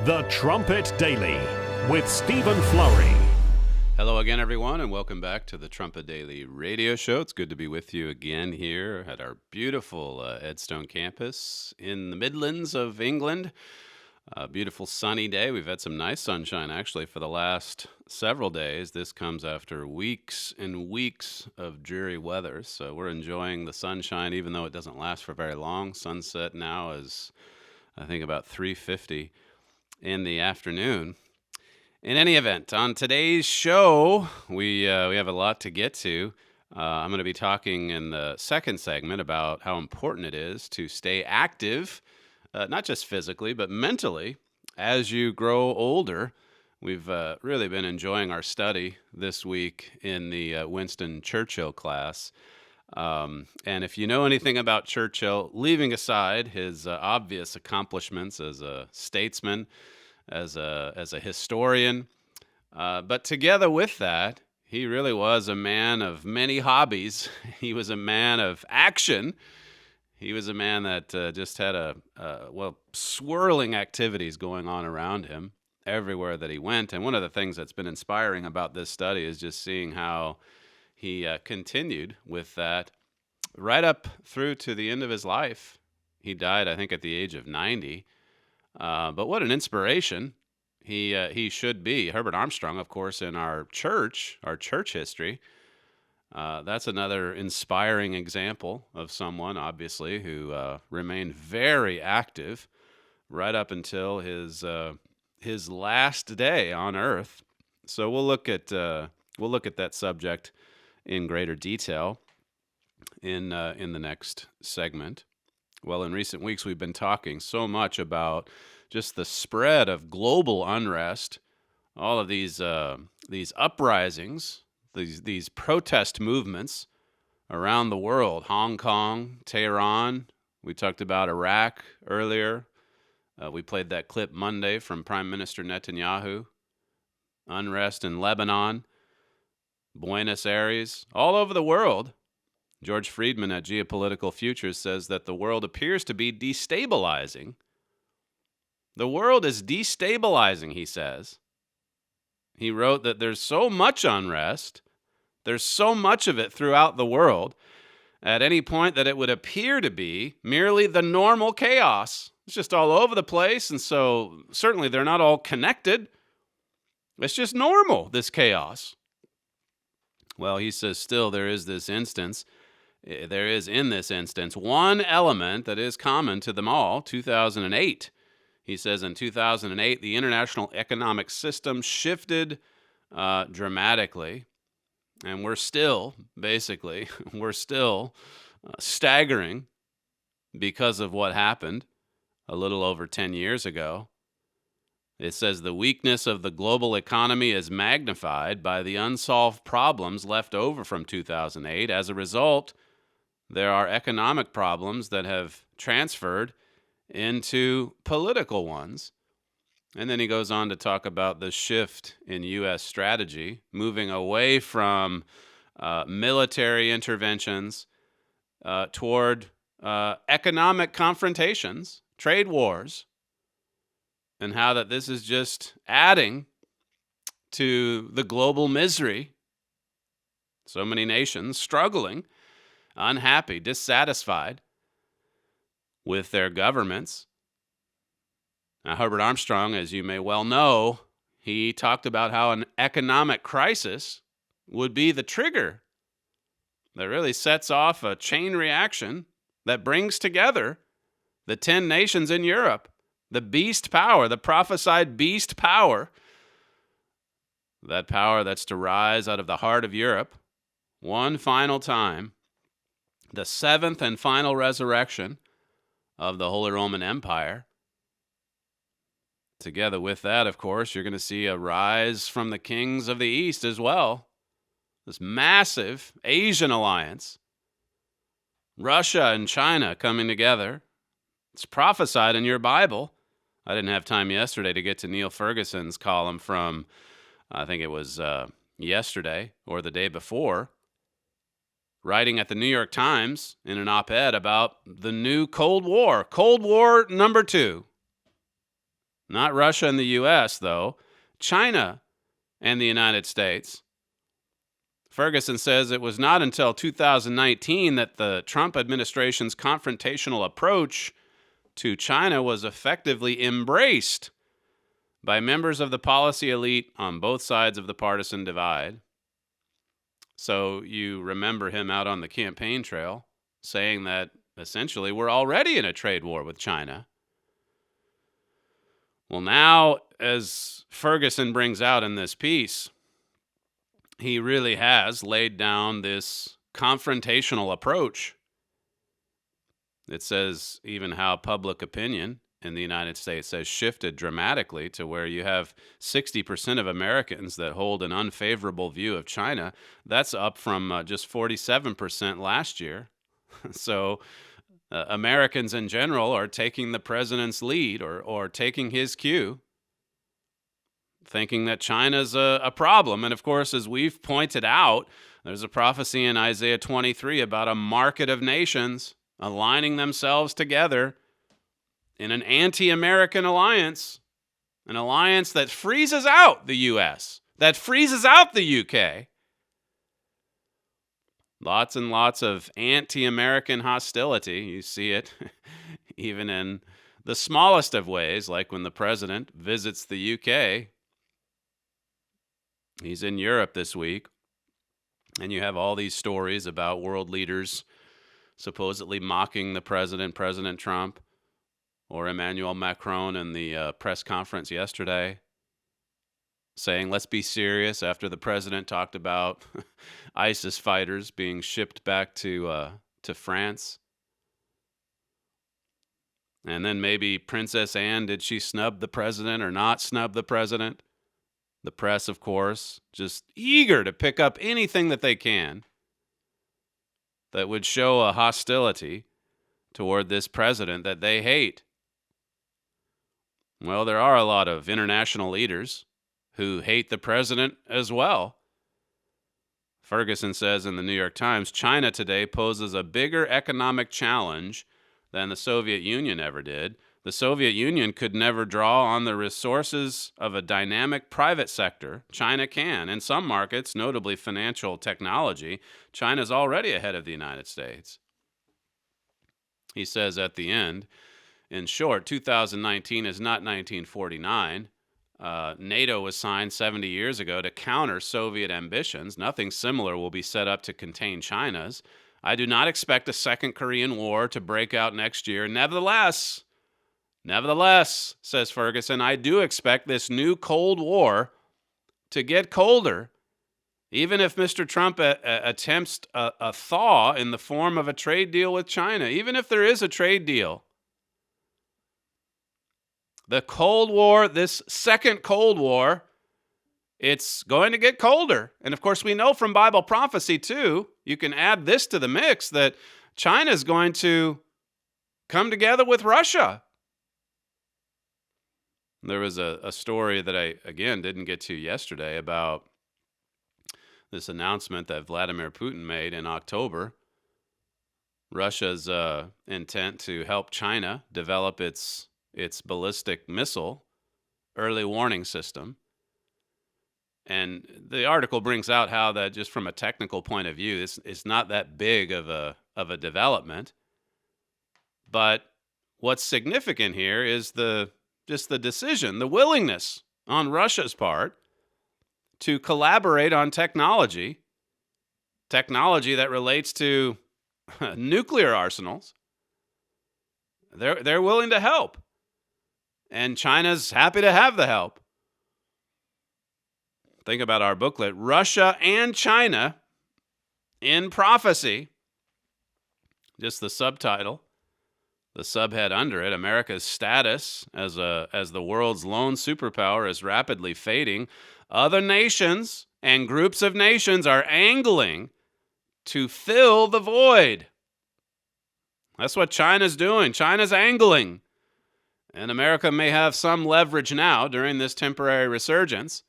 The Trumpet Daily with Stephen Flurry. Hello again, everyone, and welcome back to the Trumpet Daily radio show. It's good to be with you again here at our beautiful Edstone campus in the Midlands of England. A beautiful sunny day. We've had some nice sunshine, actually, for the last several days. This comes after weeks and weeks of dreary weather, so we're enjoying the sunshine, even though it doesn't last for very long. Sunset now is, I think, about 3:50 in the afternoon. In any event, on today's show, we have a lot to get to. I'm going to be talking in the second segment about how important it is to stay active, not just physically, but mentally, as you grow older. We've really been enjoying our study this week in the Winston Churchill class. And if you know anything about Churchill, leaving aside his obvious accomplishments as a statesman, as a historian, but together with that, he really was a man of many hobbies. He was a man of action. He was a man that just had swirling activities going on around him everywhere that he went. And one of the things that's been inspiring about this study is just seeing how he continued with that right up through to the end of his life. He died, I think, at the age of 90. But what an inspiration he should be. Herbert Armstrong, of course, in our church history, that's another inspiring example of someone, obviously, who remained very active right up until his last day on Earth. So we'll look at that subject in greater detail in the next segment. Well, in recent weeks, we've been talking so much about just the spread of global unrest, all of these uprisings, these protest movements around the world. Hong Kong, Tehran. We talked about Iraq earlier. We played that clip Monday from Prime Minister Netanyahu. Unrest in Lebanon, Buenos Aires, all over the world. George Friedman at Geopolitical Futures says that the world appears to be destabilizing. The world is destabilizing, he says. He wrote that there's so much unrest, there's so much of it throughout the world, at any point that it would appear to be merely the normal chaos. It's just all over the place, and so certainly they're not all connected. It's just normal, this chaos. Well, he says still there is in this instance one element that is common to them all, 2008. He says in 2008, the international economic system shifted dramatically, and we're still staggering because of what happened a little over 10 years ago. It says the weakness of the global economy is magnified by the unsolved problems left over from 2008. As a result, there are economic problems that have transferred into political ones. And then he goes on to talk about the shift in U.S. strategy, moving away from military interventions toward economic confrontations, trade wars, and how that this is just adding to the global misery. So many nations struggling, unhappy, dissatisfied with their governments. Now, Herbert Armstrong, as you may well know, he talked about how an economic crisis would be the trigger that really sets off a chain reaction that brings together the 10 nations in Europe, the beast power, the prophesied beast power, that power that's to rise out of the heart of Europe one final time, the seventh and final resurrection of the Holy Roman Empire. Together with that, of course, you're going to see a rise from the kings of the East as well. This massive Asian alliance, Russia and China coming together. It's prophesied in your Bible. I didn't have time yesterday to get to Neil Ferguson's column from, I think it was yesterday or the day before, writing at the New York Times in an op-ed about the new Cold War number 2. Not Russia and the U.S., though. China and the United States. Ferguson says it was not until 2019 that the Trump administration's confrontational approach to China was effectively embraced by members of the policy elite on both sides of the partisan divide. So you remember him out on the campaign trail saying that essentially we're already in a trade war with China. Well, now, as Ferguson brings out in this piece, he really has laid down this confrontational approach. It says even how public opinion in the United States has shifted dramatically to where you have 60% of Americans that hold an unfavorable view of China. That's up from just 47% last year. So Americans in general are taking the president's lead or taking his cue, thinking that China's a problem. And of course, as we've pointed out, there's a prophecy in Isaiah 23 about a market of nations aligning themselves together in an anti-American alliance, an alliance that freezes out the U.S., that freezes out the U.K. Lots and lots of anti-American hostility. You see it even in the smallest of ways, like when the president visits the UK. He's in Europe this week, and you have all these stories about world leaders supposedly mocking the president, President Trump, or Emmanuel Macron in the press conference yesterday, saying, let's be serious, after the president talked about ISIS fighters being shipped back to France. And then maybe Princess Anne, did she snub the president or not snub the president? The press, of course, just eager to pick up anything that they can that would show a hostility toward this president that they hate. Well, there are a lot of international leaders who hate the president as well. Ferguson says in the New York Times, China today poses a bigger economic challenge than the Soviet Union ever did. The Soviet Union could never draw on the resources of a dynamic private sector. China can. In some markets, notably financial technology, China's already ahead of the United States. He says at the end, in short, 2019 is not 1949. NATO was signed 70 years ago to counter Soviet ambitions. Nothing similar will be set up to contain China's. I do not expect a second Korean War to break out next year. Nevertheless, says Ferguson, I do expect this new Cold War to get colder, even if Mr. Trump attempts a thaw in the form of a trade deal with China, even if there is a trade deal. The Cold War, this second Cold War, it's going to get colder. And of course, we know from Bible prophecy, too, you can add this to the mix, that China is going to come together with Russia. There was a story that I, again, didn't get to yesterday about this announcement that Vladimir Putin made in October. Russia's intent to help China develop its ballistic missile early warning system. And the article brings out how that, just from a technical point of view, it's not that big of a development. But what's significant here is the decision, the willingness on Russia's part to collaborate on technology that relates to nuclear arsenals. They're willing to help. And China's happy to have the help. Think about our booklet, Russia and China in Prophecy. Just the subtitle. The subhead under it, America's status as the world's lone superpower is rapidly fading. Other nations and groups of nations are angling to fill the void. That's what China's doing. China's angling. And America may have some leverage now during this temporary resurgence.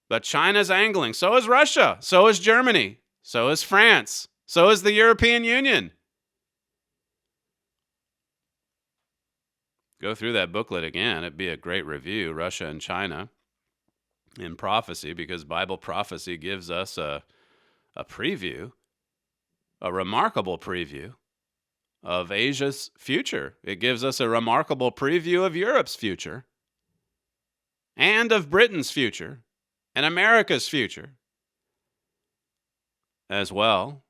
But China's angling. So is Russia. So is Germany. So is France. So is the European Union. Go through that booklet again. It'd be a great review, Russia and China in prophecy, because Bible prophecy gives us a preview, a remarkable preview of Asia's future. It gives us a remarkable preview of Europe's future and of Britain's future and America's future as well.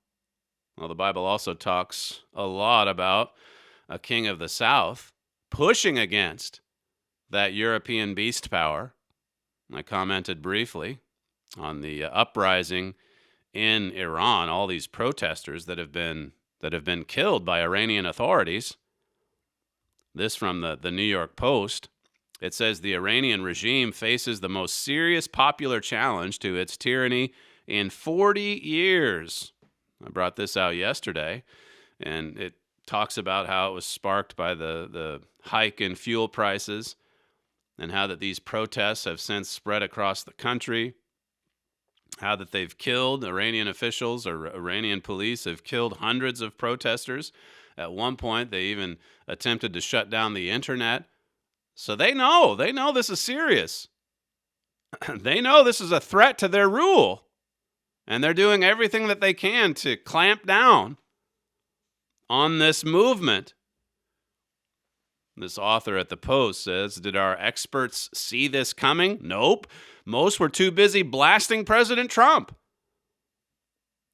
Well, the Bible also talks a lot about a king of the South pushing against that European beast power. I commented briefly on the uprising in Iran, all these protesters that have been killed by Iranian authorities. This from the New York Post. It says the Iranian regime faces the most serious popular challenge to its tyranny in 40 years. I brought this out yesterday, and it talks about how it was sparked by the hike in fuel prices and how that these protests have since spread across the country, how that they've killed Iranian officials or Iranian police have killed hundreds of protesters. At one point, they even attempted to shut down the internet. So they know this is serious. They know this is a threat to their rule. And they're doing everything that they can to clamp down on this movement. This author at the Post says, did our experts see this coming? Nope. Most were too busy blasting President Trump.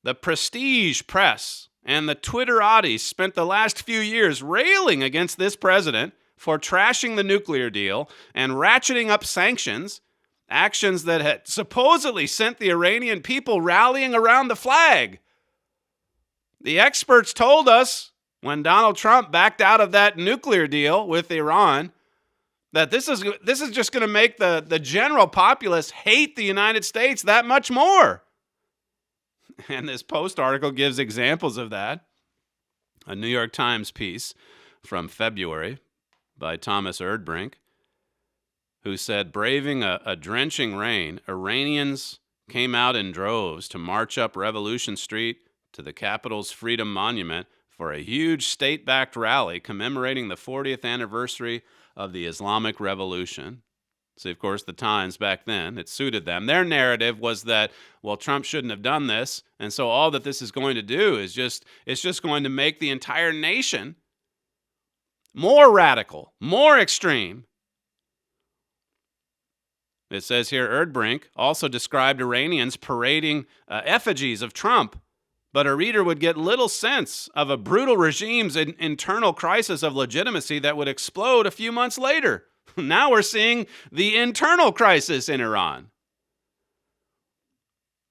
The prestige press and the Twitterati spent the last few years railing against this president for trashing the nuclear deal and ratcheting up sanctions, actions that had supposedly sent the Iranian people rallying around the flag. The experts told us when Donald Trump backed out of that nuclear deal with Iran that this is just going to make the general populace hate the United States that much more. And this Post article gives examples of that. A New York Times piece from February by Thomas Erdbrink, who said, braving a drenching rain, Iranians came out in droves to march up Revolution Street to the capital's Freedom Monument for a huge state-backed rally commemorating the 40th anniversary of the Islamic Revolution. See, of course, the Times back then, it suited them. Their narrative was that, well, Trump shouldn't have done this, and so all that this is going to do is it's just going to make the entire nation more radical, more extreme. It says here, Erdbrink also described Iranians parading effigies of Trump, but a reader would get little sense of a brutal regime's internal crisis of legitimacy that would explode a few months later. Now we're seeing the internal crisis in Iran.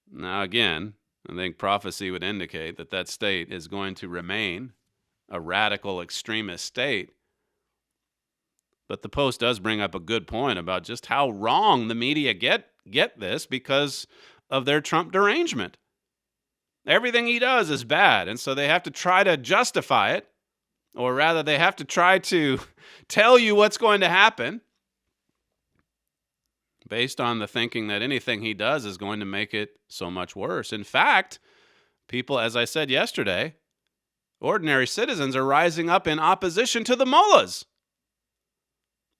Now again, I think prophecy would indicate that that state is going to remain a radical extremist state. But the Post does bring up a good point about just how wrong the media get this because of their Trump derangement. Everything he does is bad, and so they have to try to justify it, or rather they have to try to tell you what's going to happen based on the thinking that anything he does is going to make it so much worse. In fact, people, as I said yesterday, ordinary citizens are rising up in opposition to the mullahs.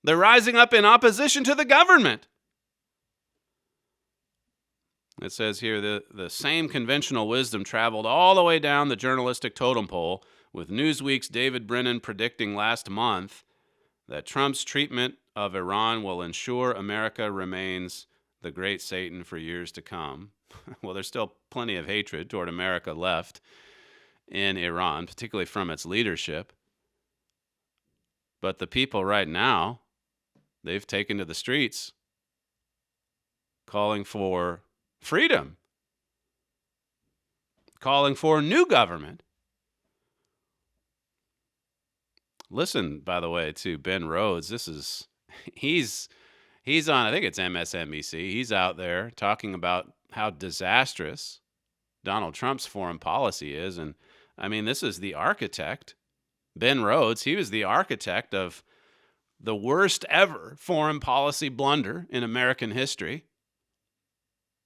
They're rising up in opposition to the government. It says here the same conventional wisdom traveled all the way down the journalistic totem pole, with Newsweek's David Brennan predicting last month that Trump's treatment of Iran will ensure America remains the great Satan for years to come. Well, there's still plenty of hatred toward America left in Iran, particularly from its leadership. But the people right now, they've taken to the streets calling for freedom, calling for a new government. Listen, by the way, to Ben Rhodes. He's on, I think it's MSNBC. He's out there talking about how disastrous Donald Trump's foreign policy is. And I mean, this is the architect, Ben Rhodes. He was the architect of the worst ever foreign policy blunder in American history.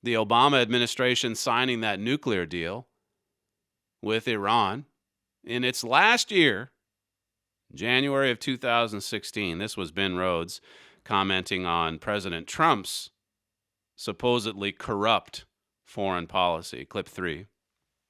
The Obama administration signing that nuclear deal with Iran in its last year January of 2016. This was Ben Rhodes commenting on President Trump's supposedly corrupt foreign policy. Clip 3.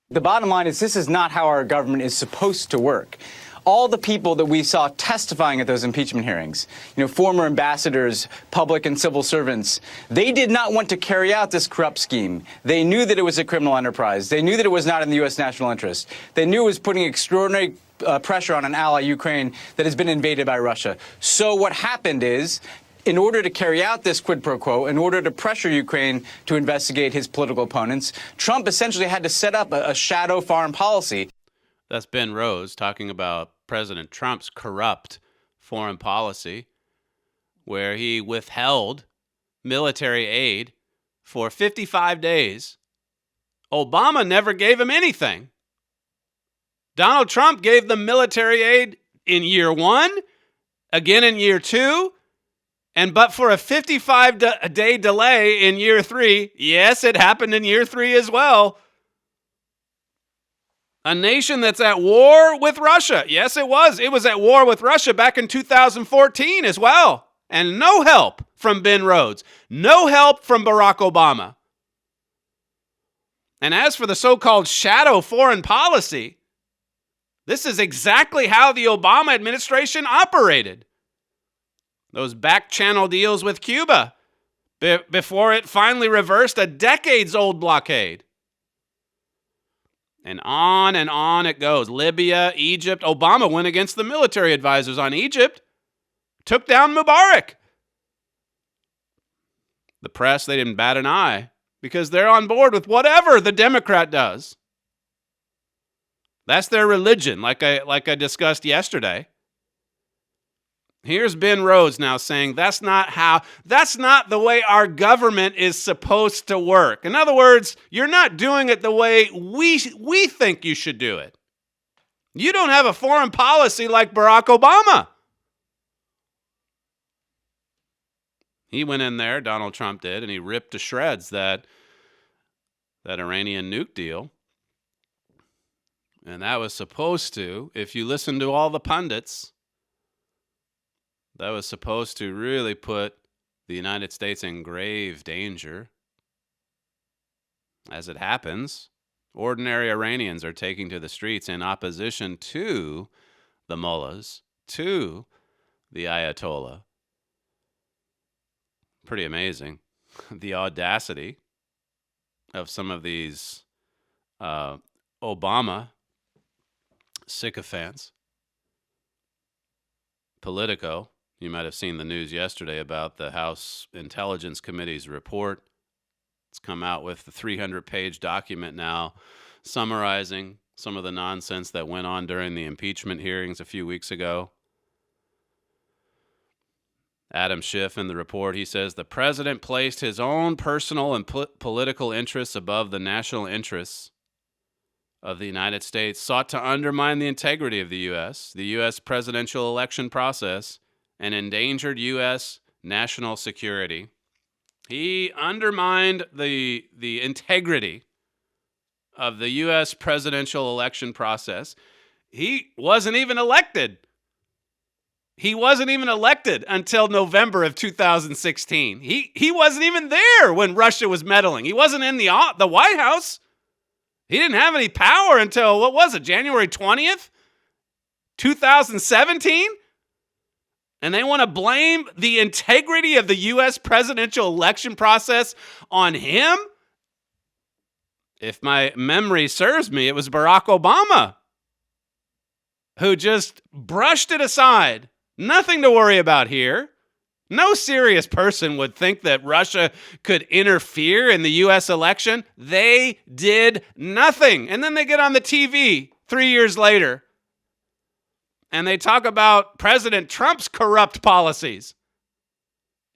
The bottom line is this is not how our government is supposed to work. All the people that we saw testifying at those impeachment hearings, former ambassadors, public and civil servants, they did not want to carry out this corrupt scheme. They knew that it was a criminal enterprise. They knew that it was not in the U.S. national interest. They knew it was putting extraordinary pressure on an ally, Ukraine, that has been invaded by Russia. So what happened is, in order to carry out this quid pro quo, in order to pressure Ukraine to investigate his political opponents, Trump essentially had to set up a shadow foreign policy. That's Ben Rhodes talking about President Trump's corrupt foreign policy, where he withheld military aid for 55 days. Obama never gave him anything. Donald Trump gave them military aid in year 1, again in year 2, but for a 55-day delay in year 3, yes, it happened in year 3 as well. A nation that's at war with Russia. Yes, it was. It was at war with Russia back in 2014 as well. And no help from Ben Rhodes. No help from Barack Obama. And as for the so-called shadow foreign policy, this is exactly how the Obama administration operated. Those back-channel deals with Cuba before it finally reversed a decades-old blockade. And on it goes. Libya, Egypt. Obama went against the military advisors on Egypt. Took down Mubarak. The press, they didn't bat an eye because they're on board with whatever the Democrat does. That's their religion, like I discussed yesterday. Here's Ben Rhodes now saying that's not the way our government is supposed to work. In other words, you're not doing it the way we think you should do it. You don't have a foreign policy like Barack Obama. He went in there, Donald Trump did, and he ripped to shreds that Iranian nuke deal. And that was supposed to, if you listen to all the pundits, that was supposed to really put the United States in grave danger. As it happens, ordinary Iranians are taking to the streets in opposition to the mullahs, to the Ayatollah. Pretty amazing. The audacity of some of these Obama sycophants. Politico. You might have seen the news yesterday about the House Intelligence Committee's report. It's come out with the 300-page document now summarizing some of the nonsense that went on during the impeachment hearings a few weeks ago. Adam Schiff in the report, he says, the president placed his own personal and political interests above the national interests of the United States, sought to undermine the integrity of the U.S. presidential election process, and endangered U.S. national security. He undermined the integrity of the U.S. presidential election process. He wasn't even elected. He wasn't even elected until November of 2016. He wasn't even there when Russia was meddling. He wasn't in the White House. He didn't have any power until, January 20th, 2017? And they want to blame the integrity of the U.S. presidential election process on him? If my memory serves me, it was Barack Obama who just brushed it aside. Nothing to worry about here. No serious person would think that Russia could interfere in the U.S. election. They did nothing. And then they get on the TV 3 years later and they talk about President Trump's corrupt policies.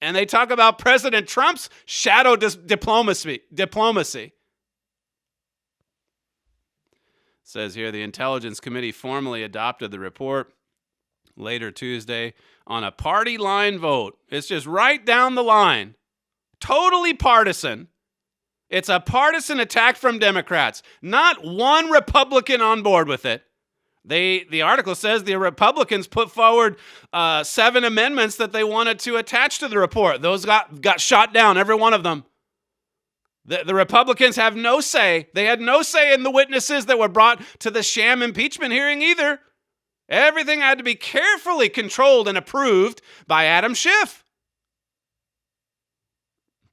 And they talk about President Trump's shadow diplomacy. It says here, the Intelligence Committee formally adopted the report later Tuesday on a party line vote. It's just right down the line. Totally partisan. It's a partisan attack from Democrats. Not one Republican on board with it. The article says the Republicans put forward 7 amendments that they wanted to attach to the report. Those got shot down, every one of them. The Republicans have no say. They had no say in the witnesses that were brought to the sham impeachment hearing either. Everything had to be carefully controlled and approved by Adam Schiff.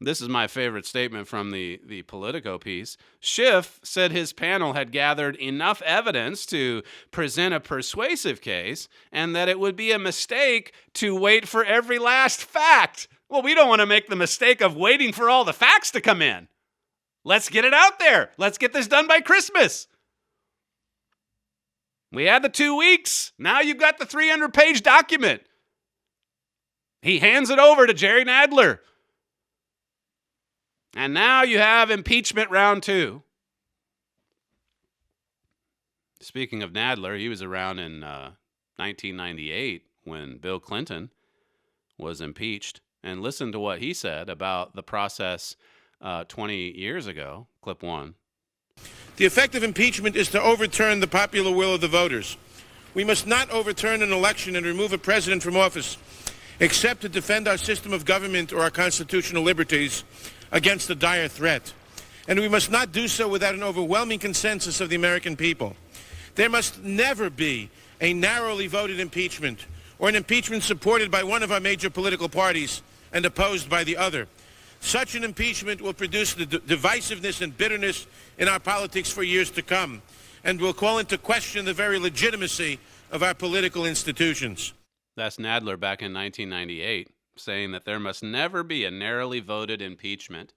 This is my favorite statement from the Politico piece. Schiff said his panel had gathered enough evidence to present a persuasive case and that it would be a mistake to wait for every last fact. Well, we don't want to make the mistake of waiting for all the facts to come in. Let's get it out there. Let's get this done by Christmas. We had the 2 weeks. Now you've got the 300-page document. He hands it over to Jerry Nadler. And now you have impeachment round 2. Speaking of Nadler, he was around in 1998 when Bill Clinton was impeached. And listen to what he said about the process 20 years ago. Clip 1. The effect of impeachment is to overturn the popular will of the voters. We must not overturn an election and remove a president from office, except to defend our system of government or our constitutional liberties against a dire threat. And we must not do so without an overwhelming consensus of the American people. There must never be a narrowly voted impeachment or an impeachment supported by one of our major political parties and opposed by the other. Such an impeachment will produce the divisiveness and bitterness in our politics for years to come and will call into question the very legitimacy of our political institutions. That's Nadler back in 1998. Saying that there must never be a narrowly voted impeachment.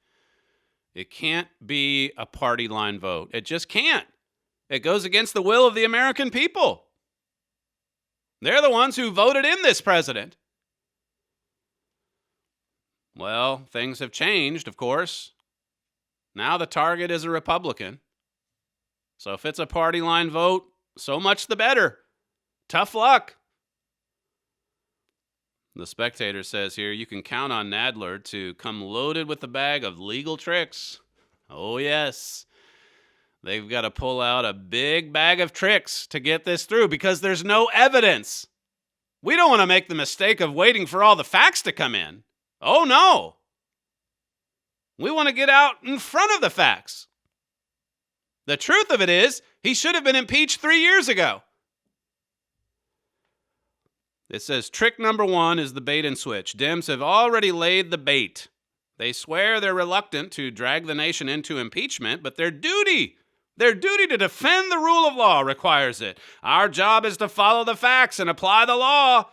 It can't be a party line vote. It just can't. It goes against the will of the American people. They're the ones who voted in this president. Well, things have changed, of course. Now the target is a Republican. So if it's a party line vote, so much the better. Tough luck. The Spectator says here, you can count on Nadler to come loaded with a bag of legal tricks. Oh, yes. They've got to pull out a big bag of tricks to get this through because there's no evidence. We don't want to make the mistake of waiting for all the facts to come in. Oh, no. We want to get out in front of the facts. The truth of it is, he should have been impeached 3 years ago. It says, trick number 1 is the bait and switch. Dems have already laid the bait. They swear they're reluctant to drag the nation into impeachment, but their duty to defend the rule of law requires it. Our job is to follow the facts and apply the law,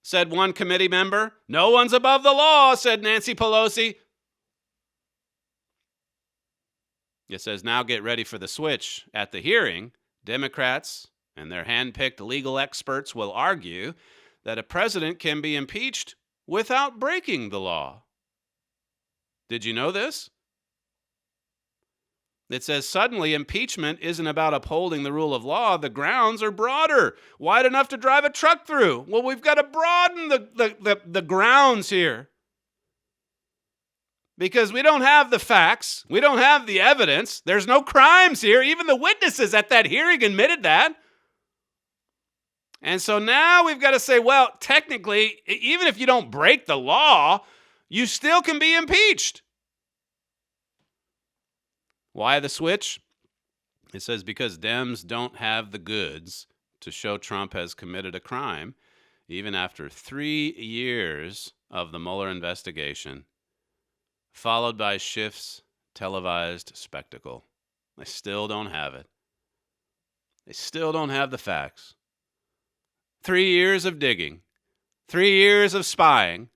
said one committee member. No one's above the law, said Nancy Pelosi. It says, now get ready for the switch. At the hearing, Democrats and their hand-picked legal experts will argue that a president can be impeached without breaking the law. Did you know this? It says suddenly impeachment isn't about upholding the rule of law. The grounds are broader, wide enough to drive a truck through. Well, we've got to broaden the grounds here. Because we don't have the facts. We don't have the evidence. There's no crimes here. Even the witnesses at that hearing admitted that. And so now we've got to say, well, technically, even if you don't break the law, you still can be impeached. Why the switch? It says because Dems don't have the goods to show Trump has committed a crime, even after 3 years of the Mueller investigation, followed by Schiff's televised spectacle. They still don't have it. They still don't have the facts. 3 years of digging, 3 years of spying,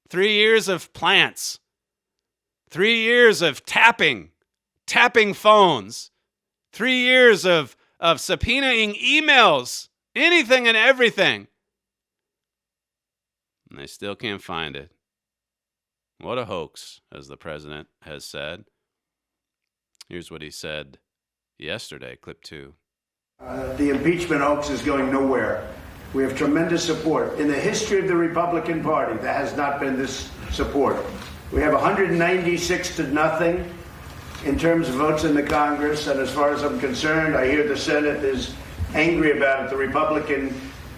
3 years of plants, 3 years of tapping phones, 3 years of subpoenaing emails, anything and everything. And they still can't find it. What a hoax, as the president has said. Here's what he said yesterday, clip 2. The impeachment hoax is going nowhere. We have tremendous support. In the history of the Republican Party, there has not been this support. We have 196 to nothing in terms of votes in the Congress, and as far as I'm concerned, I hear the Senate is angry about it. The Republican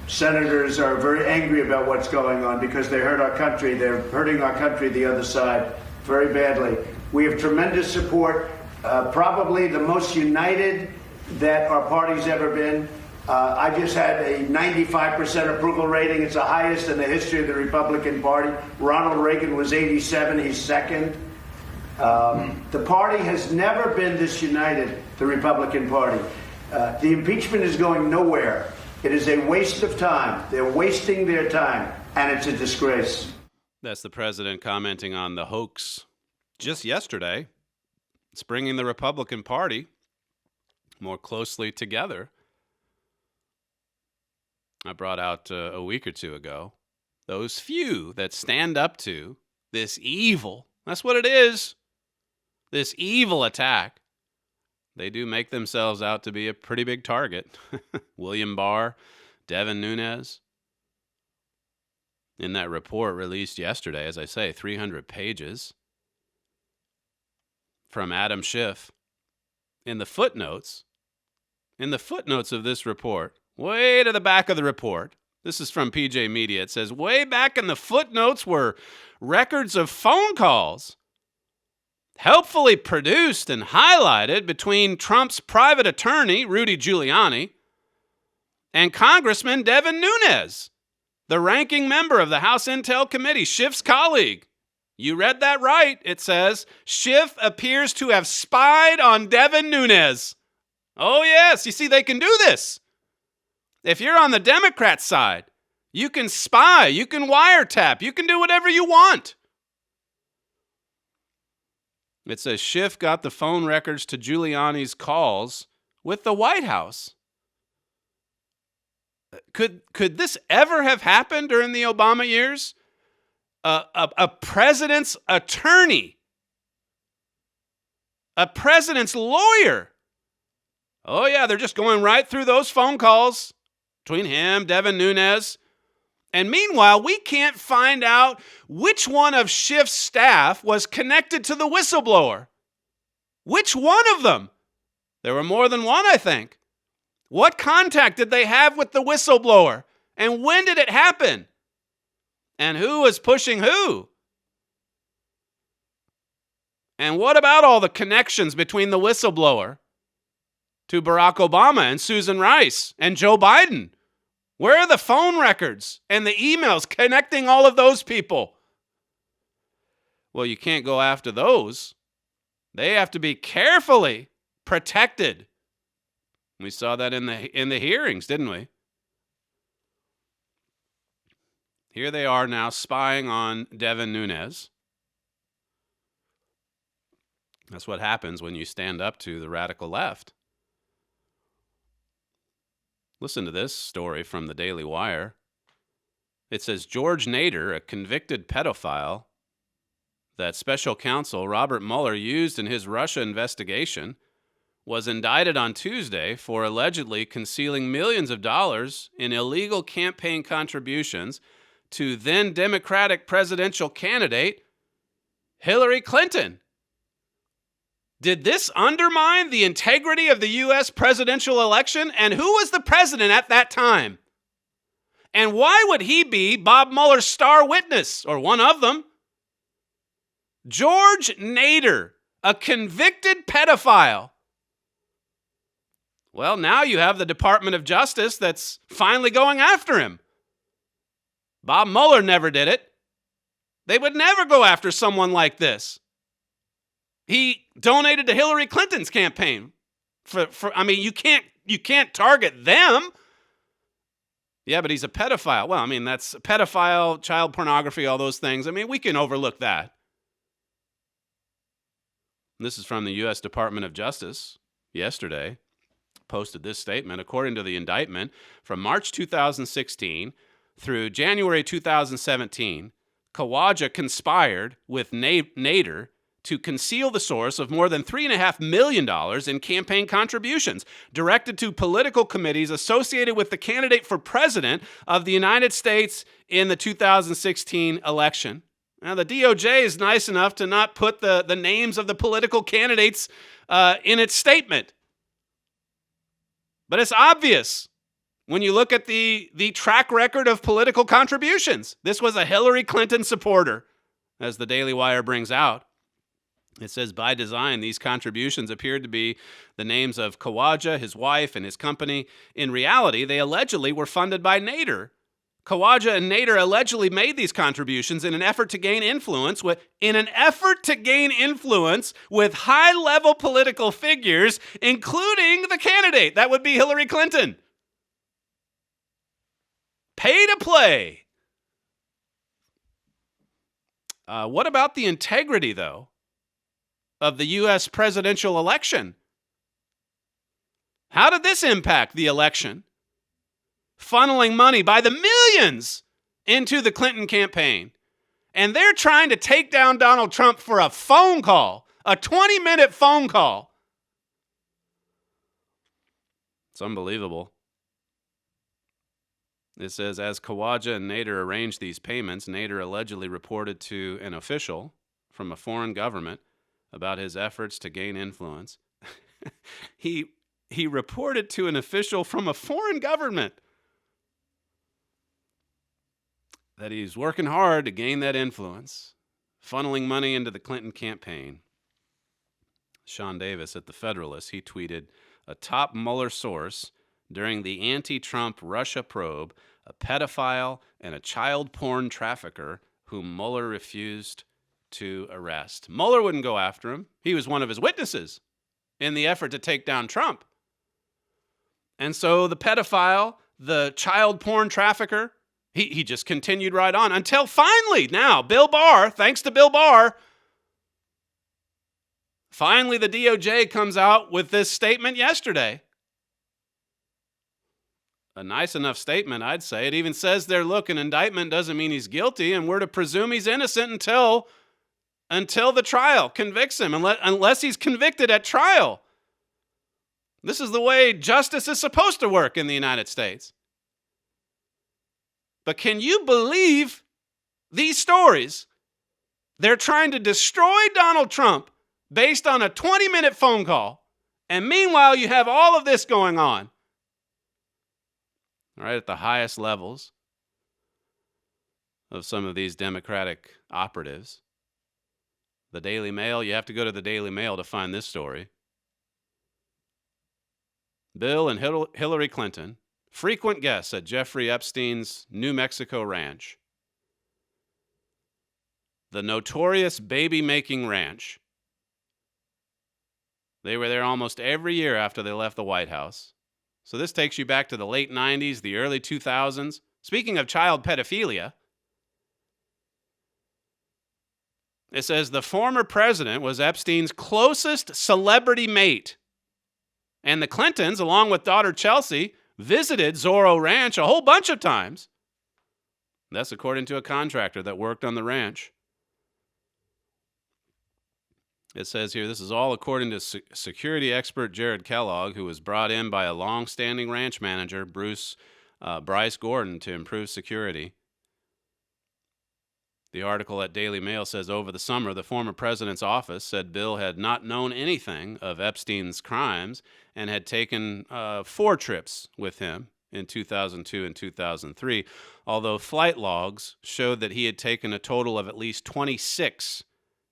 senators are very angry about what's going on because they hurt our country. They're hurting our country, the other side, very badly. We have tremendous support, probably the most united that our party's ever been. I just had a 95% approval rating. It's the highest in the history of the Republican Party. Ronald Reagan was 87. He's second. The party has never been this united, the Republican Party. The impeachment is going nowhere. It is a waste of time. They're wasting their time, and it's a disgrace. That's the president commenting on the hoax just yesterday. It's bringing the Republican Party more closely together. I brought out a week or two ago those few that stand up to this evil. That's what it is. This evil attack. They do make themselves out to be a pretty big target. William Barr, Devin Nunes. In that report released yesterday, as I say, 300 pages from Adam Schiff. In the footnotes of this report, way to the back of the report, this is from PJ Media, it says, way back in the footnotes were records of phone calls helpfully produced and highlighted between Trump's private attorney, Rudy Giuliani, and Congressman Devin Nunes, the ranking member of the House Intel Committee, Schiff's colleague. You read that right. It says, Schiff appears to have spied on Devin Nunes. Oh, yes. You see, they can do this. If you're on the Democrat side, you can spy, you can wiretap, you can do whatever you want. It says Schiff got the phone records to Giuliani's calls with the White House. Could this ever have happened during the Obama years? A president's attorney, a president's lawyer. Oh, yeah, they're just going right through those phone calls between him, Devin Nunes. And meanwhile, we can't find out which one of Schiff's staff was connected to the whistleblower. Which one of them? There were more than one, I think. What contact did they have with the whistleblower? And when did it happen? And who was pushing who? And what about all the connections between the whistleblower to Barack Obama and Susan Rice and Joe Biden? Where are the phone records and the emails connecting all of those people? Well, you can't go after those. They have to be carefully protected. We saw that in the hearings, didn't we? Here they are now spying on Devin Nunes. That's what happens when you stand up to the radical left. Listen to this story from the Daily Wire. It says George Nader, a convicted pedophile that special counsel Robert Mueller used in his Russia investigation, was indicted on Tuesday for allegedly concealing millions of dollars in illegal campaign contributions to then Democratic presidential candidate Hillary Clinton. Did this undermine the integrity of the U.S. presidential election? And who was the president at that time? And why would he be Bob Mueller's star witness, or one of them? George Nader, a convicted pedophile. Well, now you have the Department of Justice that's finally going after him. Bob Mueller never did it. They would never go after someone like this. He donated to Hillary Clinton's campaign. You can't target them. Yeah, but he's a pedophile. Well, that's pedophile, child pornography, all those things. We can overlook that. This is from the U.S. Department of Justice yesterday. Posted this statement. According to the indictment, from March 2016 through January 2017, Khawaja conspired with Nader to conceal the source of more than $3.5 million in campaign contributions directed to political committees associated with the candidate for president of the United States in the 2016 election. Now, the DOJ is nice enough to not put the names of the political candidates in its statement. But it's obvious when you look at the track record of political contributions. This was a Hillary Clinton supporter, as the Daily Wire brings out. It says, by design, these contributions appeared to be the names of Khawaja, his wife, and his company. In reality, they allegedly were funded by Nader. Khawaja and Nader allegedly made these contributions in an effort to gain influence with high-level political figures, including the candidate. That would be Hillary Clinton. Pay to play. What about the integrity, though, of the U.S. presidential election? How did this impact the election? Funneling money by the millions into the Clinton campaign. And they're trying to take down Donald Trump for a phone call, a 20-minute phone call. It's unbelievable. It says, as Khawaja and Nader arranged these payments, Nader allegedly reported to an official from a foreign government about his efforts to gain influence. He reported to an official from a foreign government that he's working hard to gain that influence, funneling money into the Clinton campaign. Sean Davis at The Federalist, he tweeted, a top Mueller source during the anti-Trump Russia probe, a pedophile and a child porn trafficker whom Mueller refused to arrest. Mueller wouldn't go after him. He was one of his witnesses in the effort to take down Trump. And so the pedophile, the child porn trafficker, he just continued right on until finally, now, Bill Barr, thanks to Bill Barr, finally the DOJ comes out with this statement yesterday. A nice enough statement, I'd say. It even says there, look, an indictment doesn't mean he's guilty, and we're to presume he's innocent until the trial convicts him, unless he's convicted at trial. This is the way justice is supposed to work in the United States. But can you believe these stories? They're trying to destroy Donald Trump based on a 20-minute phone call, and meanwhile you have all of this going on. Right at the highest levels of some of these Democratic operatives. The Daily Mail, you have to go to the Daily Mail to find this story. Bill and Hillary Clinton, frequent guests at Jeffrey Epstein's New Mexico ranch. The notorious baby-making ranch. They were there almost every year after they left the White House. So this takes you back to the late 90s, the early 2000s. Speaking of child pedophilia, it says the former president was Epstein's closest celebrity mate. And the Clintons, along with daughter Chelsea, visited Zorro Ranch a whole bunch of times. That's according to a contractor that worked on the ranch. It says here, this is all according to security expert Jared Kellogg, who was brought in by a long-standing ranch manager, Bryce Gordon, to improve security. The article at Daily Mail says, over the summer, the former president's office said Bill had not known anything of Epstein's crimes and had taken 4 trips with him in 2002 and 2003, although flight logs showed that he had taken a total of at least 26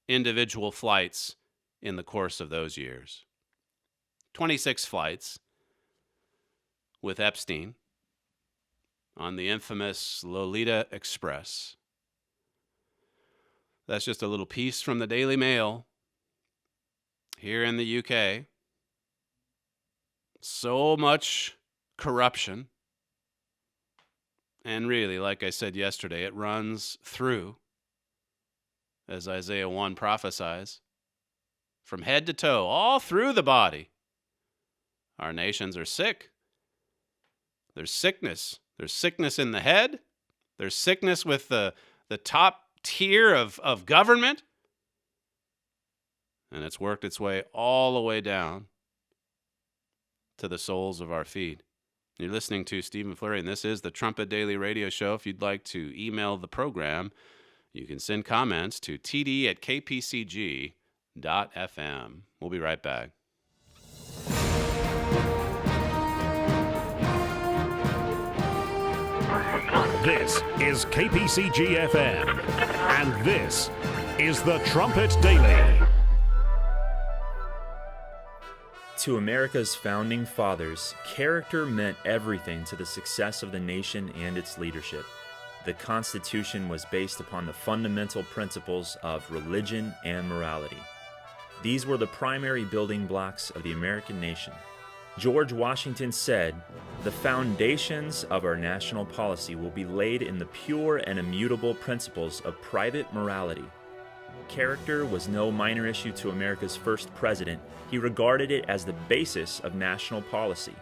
individual flights in the course of those years. 26 flights with Epstein on the infamous Lolita Express. That's just a little piece from the Daily Mail here in the UK. So much corruption. And really, like I said yesterday, it runs through, as Isaiah 1 prophesies, from head to toe, all through the body. Our nations are sick. There's sickness. There's sickness in the head. There's sickness with the top tier of government. And it's worked its way all the way down to the soles of our feet. You're listening to Stephen Flurry, and this is the Trumpet Daily Radio Show. If you'd like to email the program, you can send comments to td@kpcg.fm. We'll be right back. This is KPCG-FM, and this is the Trumpet Daily. To America's founding fathers, character meant everything to the success of the nation and its leadership. The Constitution was based upon the fundamental principles of religion and morality. These were the primary building blocks of the American nation. George Washington said, "The foundations of our national policy will be laid in the pure and immutable principles of private morality." Character was no minor issue to America's first president. He regarded it as the basis of national policy.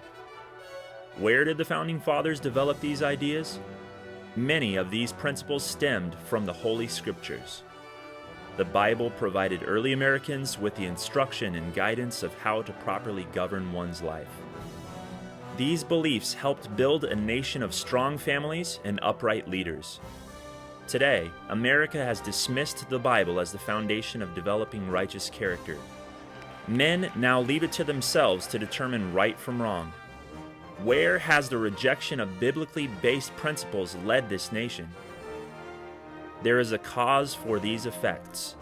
Where did the Founding Fathers develop these ideas? Many of these principles stemmed from the Holy Scriptures. The Bible provided early Americans with the instruction and guidance of how to properly govern one's life. These beliefs helped build a nation of strong families and upright leaders. Today, America has dismissed the Bible as the foundation of developing righteous character. Men now leave it to themselves to determine right from wrong. Where has the rejection of biblically based principles led this nation? There is a cause for these effects.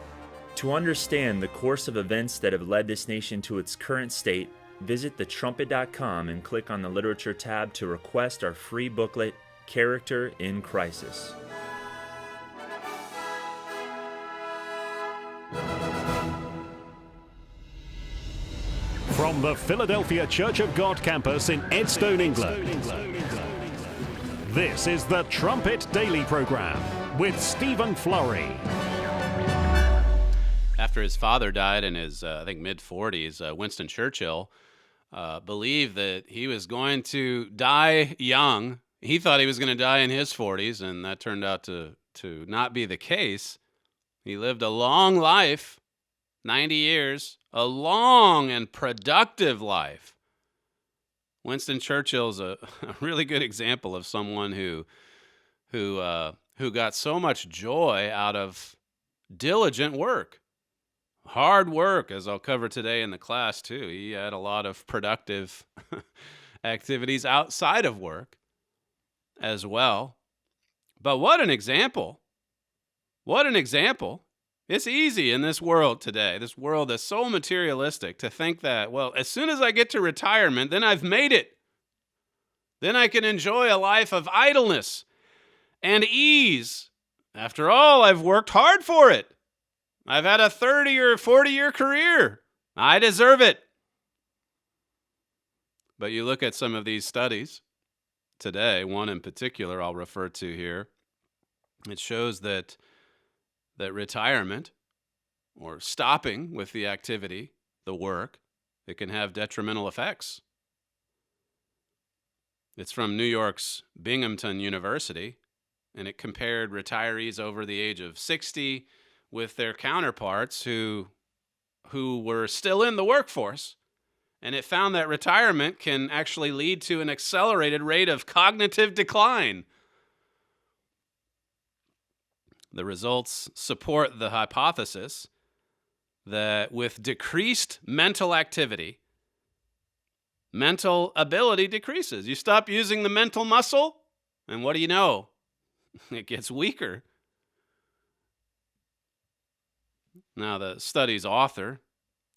To understand the course of events that have led this nation to its current state, visit thetrumpet.com and click on the Literature tab to request our free booklet, Character in Crisis. From the Philadelphia Church of God campus in Edstone, England, this is the Trumpet Daily program with Stephen Flurry. After his father died in his, I think, mid-40s, Winston Churchill believed that he was going to die young. He thought he was going to die in his 40s, and that turned out to not be the case. He lived a long life, 90 years, a long and productive life. Winston Churchill's a really good example of someone who got so much joy out of diligent work. Hard work, as I'll cover today in the class, too. He had a lot of productive activities outside of work as well. But what an example. What an example. It's easy in this world today, this world that's so materialistic, to think that, well, as soon as I get to retirement, then I've made it. Then I can enjoy a life of idleness and ease. After all, I've worked hard for it. I've had a 30 or 40-year career. I deserve it. But you look at some of these studies today, one in particular I'll refer to here. It shows that retirement, or stopping with the activity, the work, it can have detrimental effects. It's from New York's Binghamton University, and it compared retirees over the age of 60 with their counterparts who were still in the workforce. And it found that retirement can actually lead to an accelerated rate of cognitive decline. The results support the hypothesis that with decreased mental activity, mental ability decreases. You stop using the mental muscle, and what do you know? It gets weaker. Now, the study's author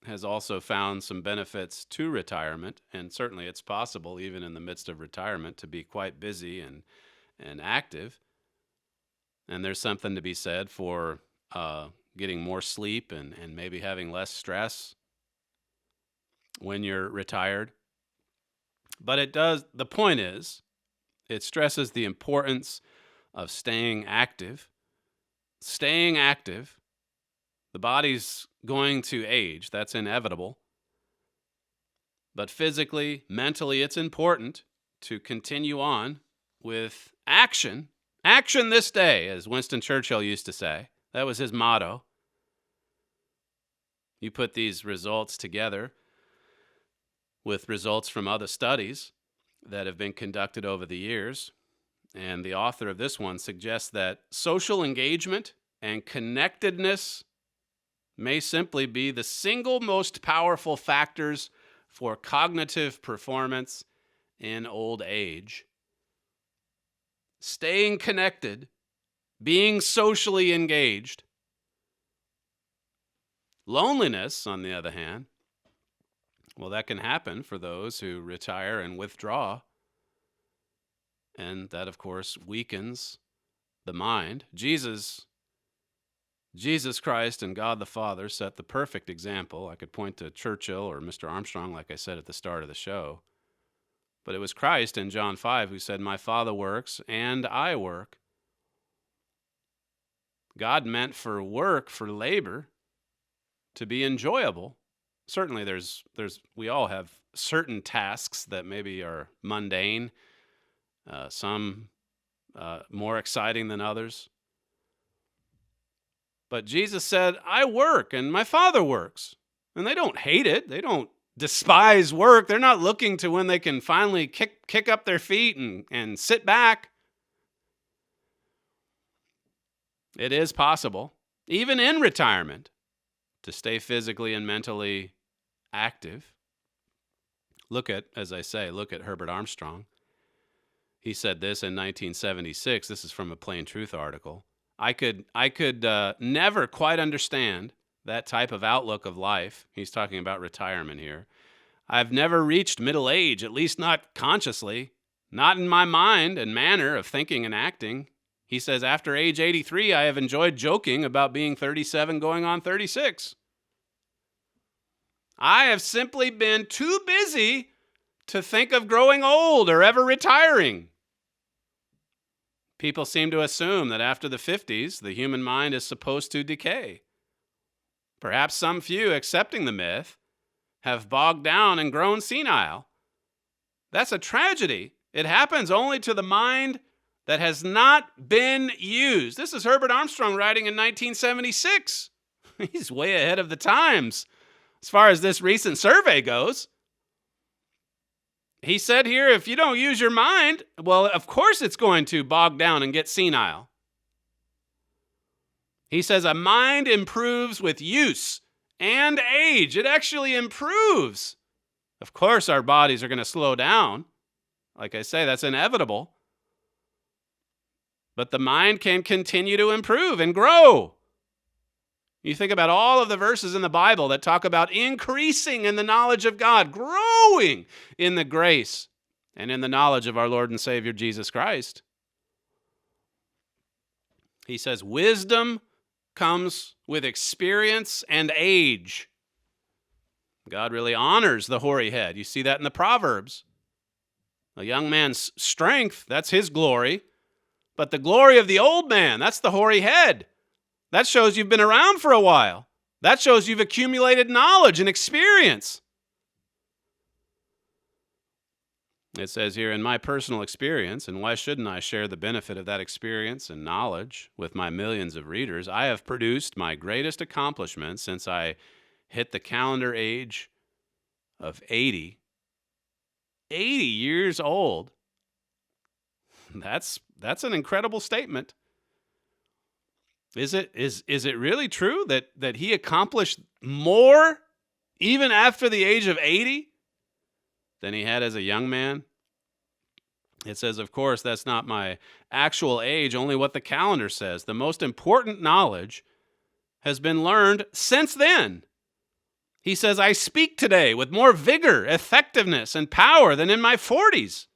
has also found some benefits to retirement, and certainly it's possible, even in the midst of retirement, to be quite busy and active. And there's something to be said for getting more sleep and maybe having less stress when you're retired. But the point is, it stresses the importance of staying active. Staying active. The body's going to age. That's inevitable. But physically, mentally, it's important to continue on with action. Action this day, as Winston Churchill used to say. That was his motto. You put these results together with results from other studies that have been conducted over the years, and the author of this one suggests that social engagement and connectedness may simply be the single most powerful factors for cognitive performance in old age. staying connected, being socially engaged. Loneliness, on the other hand, well, that can happen for those who retire and withdraw. And that, of course, weakens the mind. Jesus Christ and God the Father set the perfect example. I could point to Churchill or Mr. Armstrong, like I said at the start of the show. But it was Christ in John 5 who said, "My Father works and I work." God meant for work, for labor, to be enjoyable. Certainly we all have certain tasks that maybe are mundane, some more exciting than others. But Jesus said, "I work and my Father works." And they don't hate it. They don't despise work. They're not looking to when they can finally kick up their feet and sit back. It is possible, even in retirement, to stay physically and mentally active. Look at Herbert Armstrong. He said this in 1976. This is from a Plain Truth article. I could never quite understand that type of outlook of life. He's talking about retirement here. I've never reached middle age, at least not consciously, not in my mind and manner of thinking and acting. He says, after age 83, I have enjoyed joking about being 37 going on 36. I have simply been too busy to think of growing old or ever retiring. People seem to assume that after the 50s, the human mind is supposed to decay. Perhaps some few, accepting the myth, have bogged down and grown senile. That's a tragedy. It happens only to the mind that has not been used. This is Herbert Armstrong writing in 1976. He's way ahead of the times as far as this recent survey goes. He said here, if you don't use your mind, well, of course it's going to bog down and get senile. He says a mind improves with use and age. It actually improves. Of course, our bodies are going to slow down. Like I say, that's inevitable. But the mind can continue to improve and grow. You think about all of the verses in the Bible that talk about increasing in the knowledge of God, growing in the grace and in the knowledge of our Lord and Savior Jesus Christ. He says, wisdom comes with experience and age. God really honors the hoary head. You see that in the Proverbs. A young man's strength, that's his glory. But the glory of the old man, that's the hoary head. That shows you've been around for a while. That shows you've accumulated knowledge and experience. It says here, in my personal experience, and why shouldn't I share the benefit of that experience and knowledge with my millions of readers, I have produced my greatest accomplishment since I hit the calendar age of 80. 80 years old. That's an incredible statement. Is it really true that he accomplished more even after the age of 80 than he had as a young man? It says, of course, that's not my actual age, only what the calendar says. The most important knowledge has been learned since then. He says, I speak today with more vigor, effectiveness, and power than in my 40s.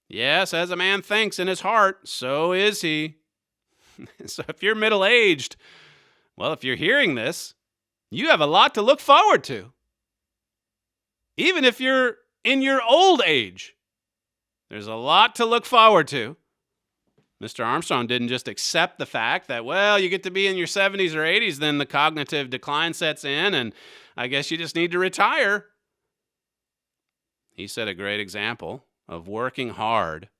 Yes, as a man thinks in his heart, so is he. So if you're middle-aged, well, if you're hearing this, you have a lot to look forward to. Even if you're in your old age, there's a lot to look forward to. Mr. Armstrong didn't just accept the fact that, well, you get to be in your 70s or 80s, then the cognitive decline sets in, and I guess you just need to retire. He set a great example of working hard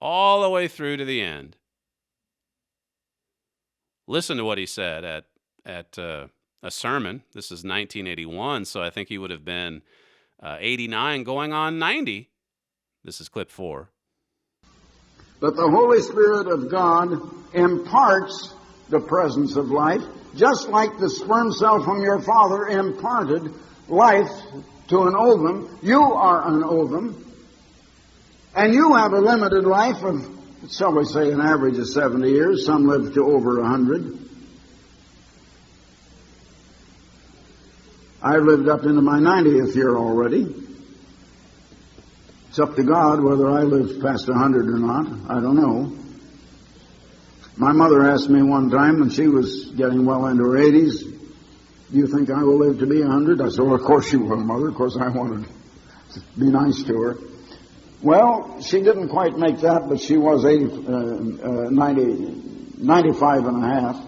all the way through to the end. Listen to what he said at a sermon. This is 1981, so I think he would have been 89 going on 90. This is clip 4. But the Holy Spirit of God imparts the presence of life, just like the sperm cell from your father imparted life to an ovum. You are an ovum. And you have a limited life of, shall we say, an average of 70 years. Some live to over 100. I've lived up into my 90th year already. It's up to God whether I live past 100 or not. I don't know. My mother asked me one time when she was getting well into her 80s, do you think I will live to be 100? I said, well, of course you will, Mother. Of course I wanted to be nice to her. Well, she didn't quite make that, but she was 95 and a half.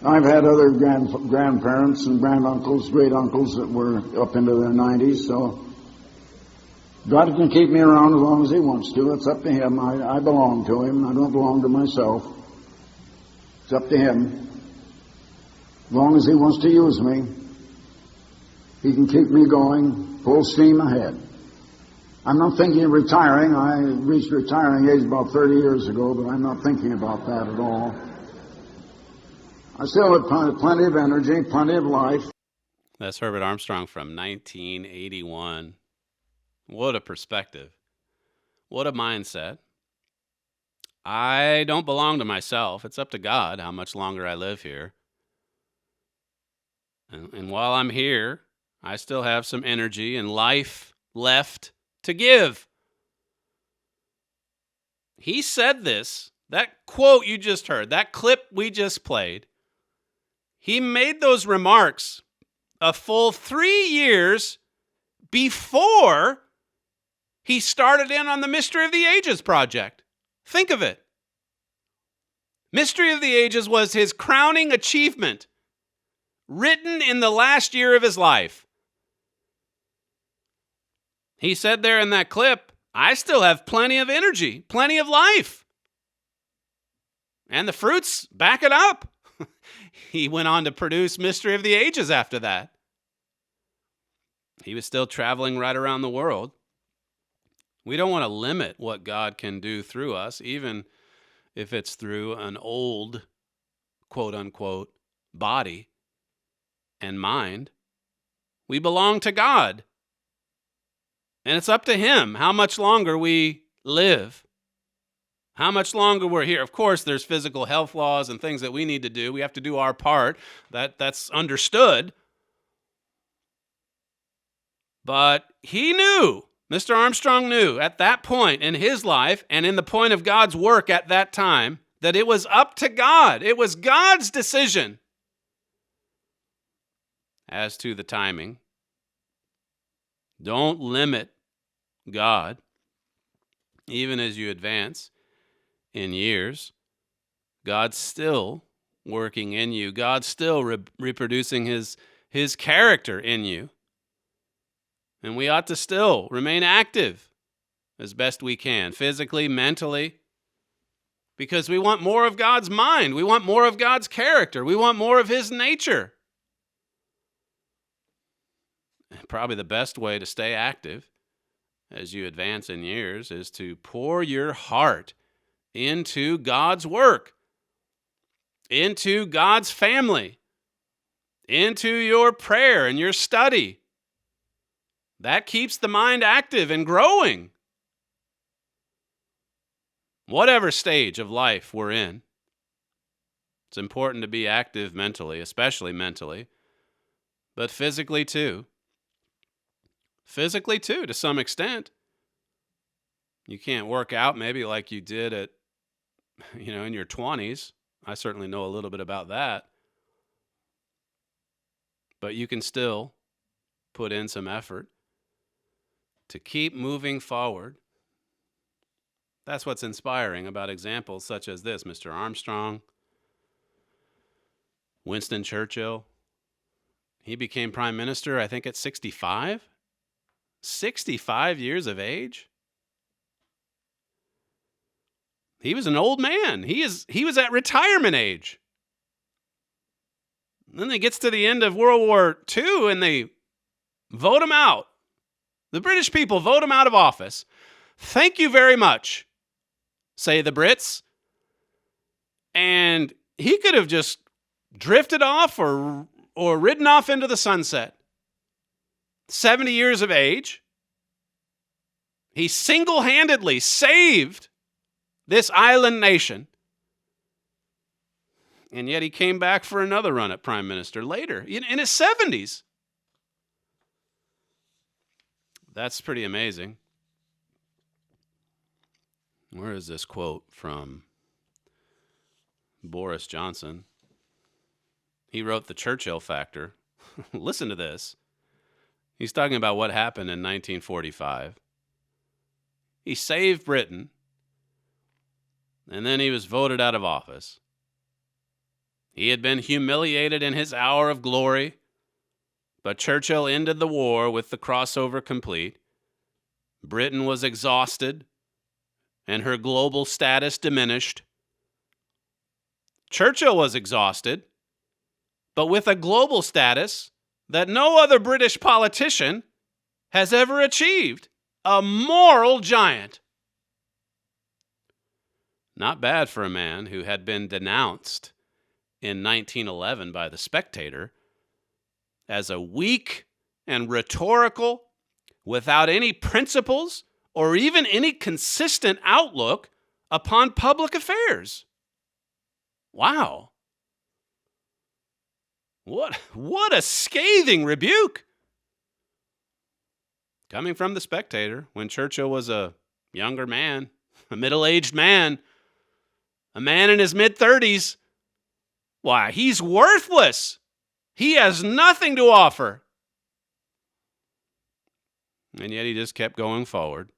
I've had other grandparents and granduncles, great-uncles that were up into their 90s, so God can keep me around as long as He wants to. It's up to Him. I belong to Him. I don't belong to myself. It's up to Him. As long as He wants to use me, He can keep me going, full steam ahead. I'm not thinking of retiring. I reached retiring age about 30 years ago, but I'm not thinking about that at all. I still have plenty of energy, plenty of life. That's Herbert Armstrong from 1981. What a perspective. What a mindset. I don't belong to myself. It's up to God how much longer I live here. And while I'm here, I still have some energy and life left to give. He said this, that quote you just heard, that clip we just played, he made those remarks a full 3 years before he started in on the Mystery of the Ages project. Think of it. Mystery of the Ages was his crowning achievement, written in the last year of his life. He said there in that clip, I still have plenty of energy, plenty of life. And the fruits back it up. He went on to produce Mystery of the Ages after that. He was still traveling right around the world. We don't want to limit what God can do through us, even if it's through an old, quote-unquote, body and mind. We belong to God. And it's up to Him how much longer we live. How much longer we're here. Of course, there's physical health laws and things that we need to do. We have to do our part. That's understood. But he knew, Mr. Armstrong knew at that point in his life and in the point of God's work at that time that it was up to God. It was God's decision as to the timing. Don't limit God, even as you advance in years. God's still working in you. God's still reproducing his character in you. And we ought to still remain active as best we can, physically, mentally, because we want more of God's mind. We want more of God's character. We want more of His nature. Probably the best way to stay active as you advance in years is to pour your heart into God's work, into God's family, into your prayer and your study. That keeps the mind active and growing. Whatever stage of life we're in, it's important to be active mentally, especially mentally, but physically too. Physically too, to some extent. You can't work out maybe like you did at, in your 20s. I certainly know a little bit about that. But you can still put in some effort to keep moving forward. That's what's inspiring about examples such as this. Mr. Armstrong, Winston Churchill. He became prime minister, I think, at 65. 65 years of age. He was an old man. He was at retirement age. Then he gets to the end of World War II and they vote him out. The British people vote him out of office. Thank you very much, say the Brits. And he could have just drifted off or ridden off into the sunset. 70 years of age, He single-handedly saved this island nation. And yet he came back for another run at prime minister later, in his 70s. That's pretty amazing. Where is this quote from Boris Johnson? He wrote The Churchill Factor. Listen to this. He's talking about what happened in 1945. He saved Britain, and then he was voted out of office. He had been humiliated in his hour of glory, but Churchill ended the war with the crossover complete. Britain was exhausted, and her global status diminished. Churchill was exhausted, but with a global status that no other British politician has ever achieved. A moral giant. Not bad for a man who had been denounced in 1911 by The Spectator as a weak and rhetorical, without any principles or even any consistent outlook upon public affairs. Wow. What a scathing rebuke. Coming from The Spectator, when Churchill was a younger man, a middle-aged man, a man in his mid-30s. Why, he's worthless. He has nothing to offer. And yet he just kept going forward.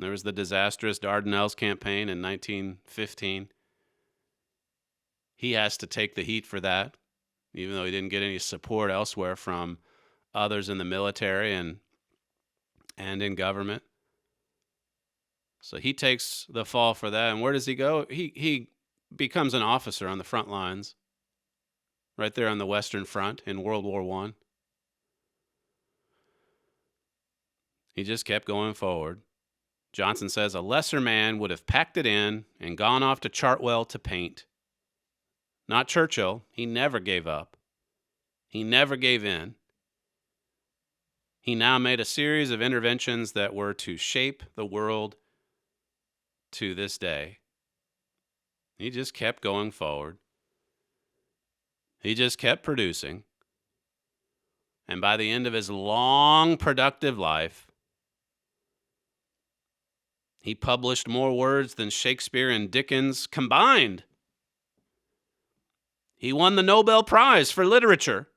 There was the disastrous Dardanelles campaign in 1915. He has to take the heat for that, even though he didn't get any support elsewhere from others in the military and in government. So he takes the fall for that. And where does he go? He becomes an officer on the front lines, right there on the Western Front in World War I. He just kept going forward. Johnson says a lesser man would have packed it in and gone off to Chartwell to paint. Not Churchill. He never gave up. He never gave in. He now made a series of interventions that were to shape the world to this day. He just kept going forward. He just kept producing. And by the end of his long, productive life, he published more words than Shakespeare and Dickens combined. He won the Nobel Prize for Literature.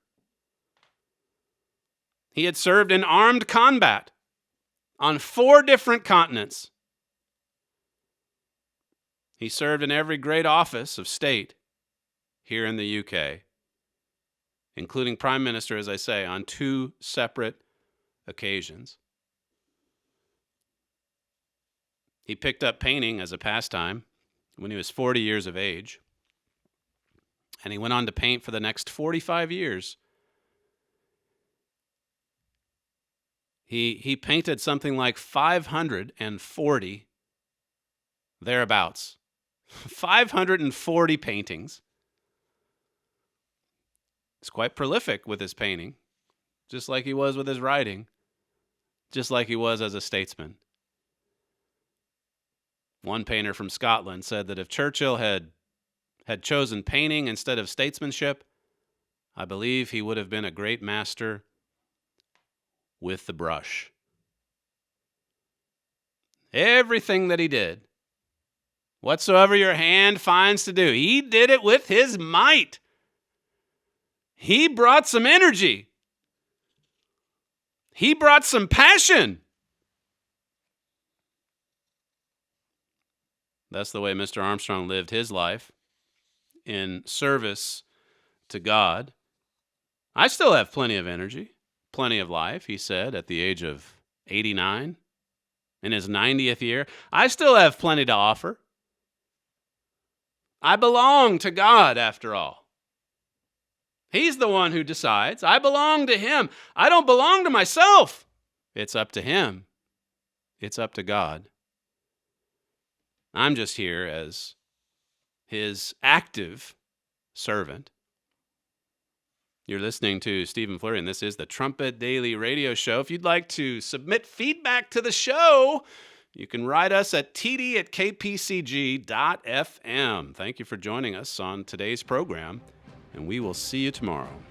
He had served in armed combat on 4 different continents. He served in every great office of state here in the UK, including Prime Minister, as I say, on 2 separate occasions. He picked up painting as a pastime when he was 40 years of age, and he went on to paint for the next 45 years. He painted something like 540 thereabouts. 540 paintings. He's quite prolific with his painting, just like he was with his writing, just like he was as a statesman. One painter from Scotland said that if Churchill had chosen painting instead of statesmanship, I believe he would have been a great master with the brush. Everything that he did, whatsoever your hand finds to do, he did it with his might. He brought some energy. He brought some passion. That's the way Mr. Armstrong lived his life, in service to God. I still have plenty of energy, plenty of life, he said at the age of 89, in his 90th year. I still have plenty to offer. I belong to God, after all. He's the one who decides. I belong to him. I don't belong to myself. It's up to him. It's up to God. I'm just here as his active servant. You're listening to Stephen Flurry, and this is the Trumpet Daily Radio Show. If you'd like to submit feedback to the show, you can write us at td@kpcg.fm. Thank you for joining us on today's program, and we will see you tomorrow.